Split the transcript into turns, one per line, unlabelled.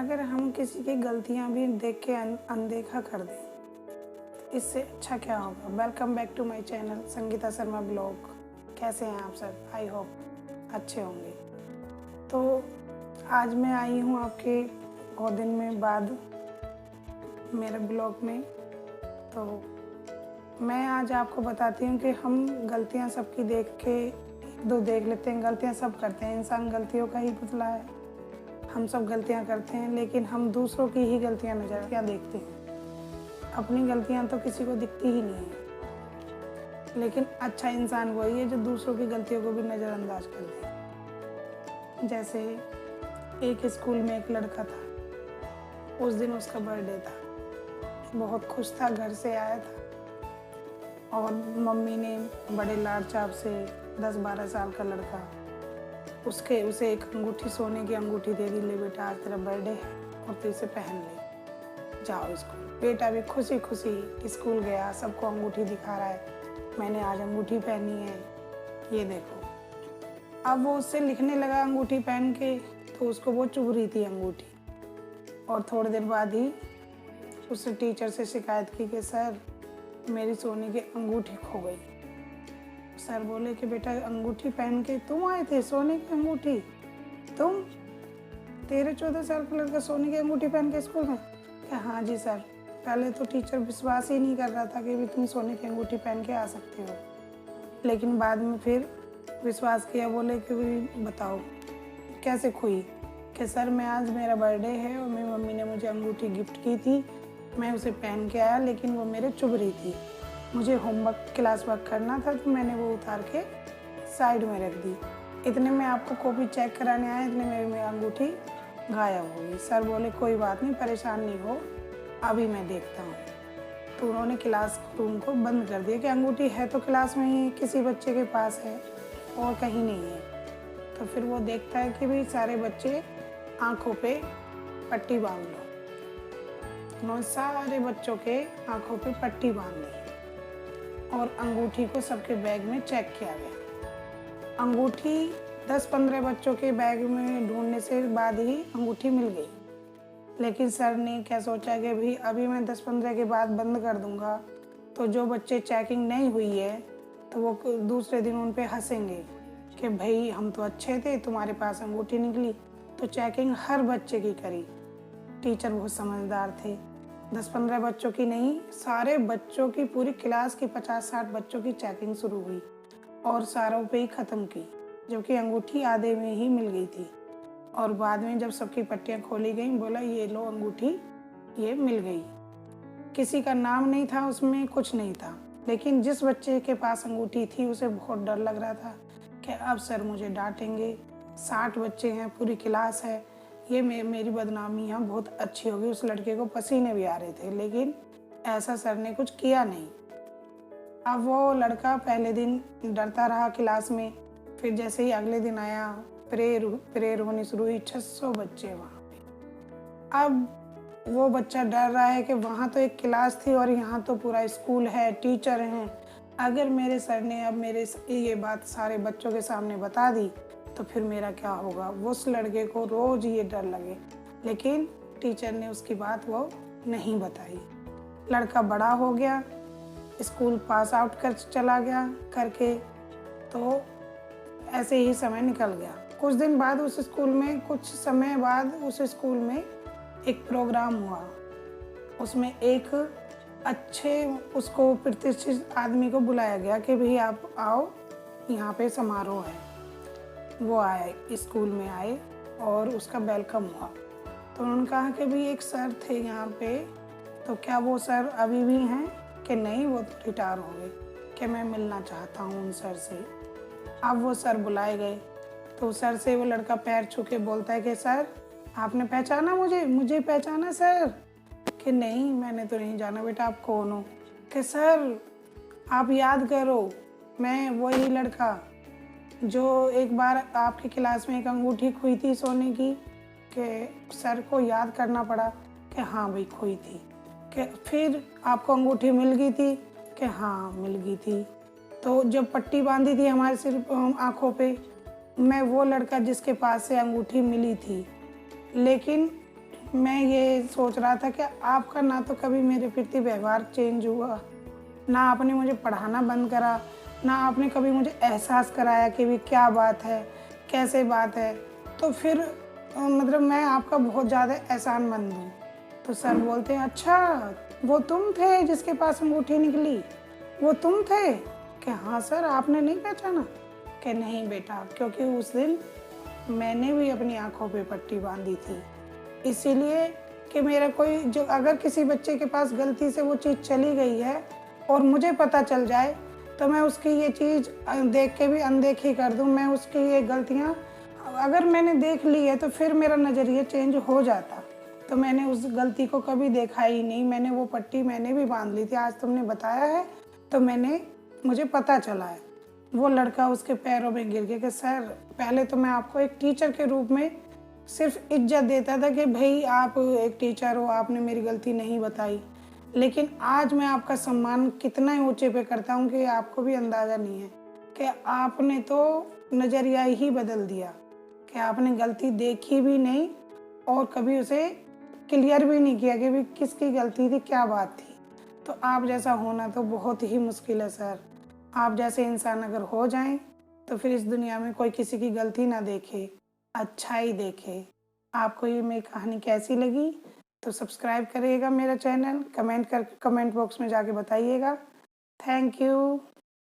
अगर हम किसी की गलतियां भी देख के अनदेखा कर दें, इससे अच्छा क्या होगा। Welcome back to my channel Sangeeta Sharma blog. कैसे हैं आप सब? आई होप अच्छे होंगे। तो आज मैं आई हूँ आपके बहुत दिन में बाद मेरे ब्लॉग में। तो मैं आज आपको बताती हूँ कि हम गलतियाँ सबकी देख के एक दो देख लेते हैं। गलतियाँ सब करते हैं, इंसान गलतियों का ही पुतला है। हम सब गलतियाँ करते हैं, लेकिन हम दूसरों की ही गलतियाँ नज़र देखते हैं। अपनी गलतियाँ तो किसी को दिखती ही नहीं है। लेकिन अच्छा इंसान वही है जो दूसरों की गलतियों को भी नज़रअंदाज कर दे। जैसे एक स्कूल में एक लड़का था, उस दिन उसका बर्थडे था। बहुत खुश था, घर से आया था और मम्मी ने बड़े लाड चाव से 10-12 साल का लड़का उसे एक अंगूठी, सोने की अंगूठी दे दी। ले बेटा, आज तेरा बर्थडे है और तू इसे पहन ले, जाओ स्कूल। बेटा भी खुशी खुशी स्कूल गया, सबको अंगूठी दिखा रहा है, मैंने आज अंगूठी पहनी है, ये देखो। अब वो उससे लिखने लगा अंगूठी पहन के, तो उसको वो चुभ रही थी अंगूठी। और थोड़ी देर बाद ही उसने टीचर से शिकायत की कि सर, मेरी सोने की अंगूठी खो गई। सर बोले कि बेटा, अंगूठी पहन के तुम आए थे? सोने की अंगूठी? तुम 13-14 साल का लड़का सोने की अंगूठी पहन के स्कूल में? क्या? हाँ जी सर। पहले तो टीचर विश्वास ही नहीं कर रहा था कि भी तुम सोने की अंगूठी पहन के आ सकते हो, लेकिन बाद में फिर विश्वास किया। बोले कि भी बताओ कैसे खोई? कि सर, मैं आज मेरा बर्थडे है और मेरी मम्मी ने मुझे अंगूठी गिफ्ट की थी, मैं उसे पहन के आया, लेकिन वो मेरे चुभ रही थी। मुझे होमवर्क, क्लास वर्क करना था, तो मैंने वो उतार के साइड में रख दी। इतने में आपको कॉपी चेक कराने आए, इतने में मेरी अंगूठी गायब हो गई। सर बोले कोई बात नहीं, परेशान नहीं हो, अभी मैं देखता हूँ। तो उन्होंने क्लास रूम को बंद कर दिया कि अंगूठी है तो क्लास में ही किसी बच्चे के पास है और कहीं नहीं है। तो फिर वो देखता है कि भाई सारे बच्चे आँखों पे पट्टी बांध लो। उन्होंने सारे बच्चों के आँखों पे पट्टी बांध दी और अंगूठी को सबके बैग में चेक किया गया। अंगूठी 10-15 बच्चों के बैग में ढूंढने से बाद ही अंगूठी मिल गई। लेकिन सर ने क्या सोचा कि भाई अभी मैं 10-15 के बाद बंद कर दूंगा, तो जो बच्चे चेकिंग नहीं हुई है तो वो दूसरे दिन उन पे हंसेंगे कि भाई हम तो अच्छे थे, तुम्हारे पास अंगूठी निकली। तो चेकिंग हर बच्चे की करी। टीचर बहुत समझदार थे। 10-15 बच्चों की नहीं, सारे बच्चों की, पूरी क्लास की 50-60 बच्चों की चेकिंग शुरू हुई और सारों पे ही ख़त्म की, जबकि अंगूठी आधे में ही मिल गई थी। और बाद में जब सबकी पट्टियाँ खोली गई, बोला ये लो अंगूठी, ये मिल गई। किसी का नाम नहीं था उसमें, कुछ नहीं था, लेकिन जिस बच्चे के पास अंगूठी थी उसे बहुत डर लग रहा था कि अब सर मुझे डांटेंगे, 60 बच्चे हैं, पूरी क्लास है, ये मेरी बदनामी यहाँ बहुत अच्छी होगी। उस लड़के को पसीने भी आ रहे थे, लेकिन ऐसा सर ने कुछ किया नहीं। अब वो लड़का पहले दिन डरता रहा क्लास में, फिर जैसे ही अगले दिन आया, प्रेयर होनी शुरू हुई। 600 बच्चे वहाँ पे। अब वो बच्चा डर रहा है कि वहाँ तो एक क्लास थी और यहाँ तो पूरा स्कूल है, टीचर हैं। अगर मेरे सर ने अब मेरे ये बात सारे बच्चों के सामने बता दी तो फिर मेरा क्या होगा। वो उस लड़के को रोज ये डर लगे, लेकिन टीचर ने उसकी बात वो नहीं बताई। लड़का बड़ा हो गया, स्कूल पास आउट कर चला गया करके, तो ऐसे ही समय निकल गया। कुछ दिन बाद कुछ समय बाद उस स्कूल में एक प्रोग्राम हुआ। उसमें एक अच्छे, उसको प्रतिष्ठित आदमी को बुलाया गया कि भाई आप आओ, यहाँ पे समारोह है। वो आए, स्कूल में आए और उसका वेलकम हुआ। तो उन्होंने कहा कि भाई एक सर थे यहाँ पे, तो क्या वो सर अभी भी हैं? कि नहीं, वो तो रिटायर हो गए। कि मैं मिलना चाहता हूँ उन सर से। अब वो सर बुलाए गए, तो सर से वो लड़का पैर छू के बोलता है कि सर, आपने पहचाना मुझे पहचाना सर? कि नहीं, मैंने तो नहीं जाना। बेटा, आप कौन हो? कि सर, आप याद करो, मैं वही लड़का जो एक बार आपकी क्लास में एक अंगूठी खोई थी सोने की। कि सर को याद करना पड़ा कि हाँ भाई खोई थी। कि फिर आपको अंगूठी मिल गई थी? कि हाँ मिल गई थी। तो जब पट्टी बांधी थी हमारे सिर आँखों पे, मैं वो लड़का जिसके पास से अंगूठी मिली थी। लेकिन मैं ये सोच रहा था कि आपका ना तो कभी मेरे प्रति व्यवहार चेंज हुआ, ना आपने मुझे पढ़ाना बंद करा, ना आपने कभी मुझे एहसास कराया कि भी क्या बात है, कैसे बात है। तो फिर मतलब मैं आपका बहुत ज़्यादा एहसानमंद हूँ। तो सर बोलते हैं, अच्छा वो तुम थे जिसके पास अंगूठी निकली, वो तुम थे? कि हाँ सर, आपने नहीं पहचाना? कि नहीं बेटा, क्योंकि उस दिन मैंने भी अपनी आँखों पे पट्टी बांधी थी, इसीलिए कि मेरा कोई जो अगर किसी बच्चे के पास गलती से वो चीज़ चली गई है और मुझे पता चल जाए, तो मैं उसकी ये चीज़ देख के भी अनदेखी कर दूँ। मैं उसकी ये गलतियाँ अगर मैंने देख ली है तो फिर मेरा नज़रिया चेंज हो जाता। तो मैंने उस गलती को कभी देखा ही नहीं। मैंने वो पट्टी मैंने भी बांध ली थी, आज तुमने बताया है तो मुझे पता चला है। वो लड़का उसके पैरों में गिर गया कि सर, पहले तो मैं आपको एक टीचर के रूप में सिर्फ इज्जत देता था कि भाई आप एक टीचर हो, आपने मेरी गलती नहीं बताई। लेकिन आज मैं आपका सम्मान कितना ऊंचे पे करता हूँ कि आपको भी अंदाज़ा नहीं है कि आपने तो नज़रिया ही बदल दिया, कि आपने गलती देखी भी नहीं और कभी उसे क्लियर भी नहीं किया कि भी किसकी गलती थी, क्या बात थी। तो आप जैसा होना तो बहुत ही मुश्किल है सर। आप जैसे इंसान अगर हो जाएं तो फिर इस दुनिया में कोई किसी की गलती ना देखे, अच्छा ही देखे। आपको ये मेरी कहानी कैसी लगी तो सब्सक्राइब करिएगा मेरा चैनल, कमेंट बॉक्स में जाके बताइएगा। Thank you.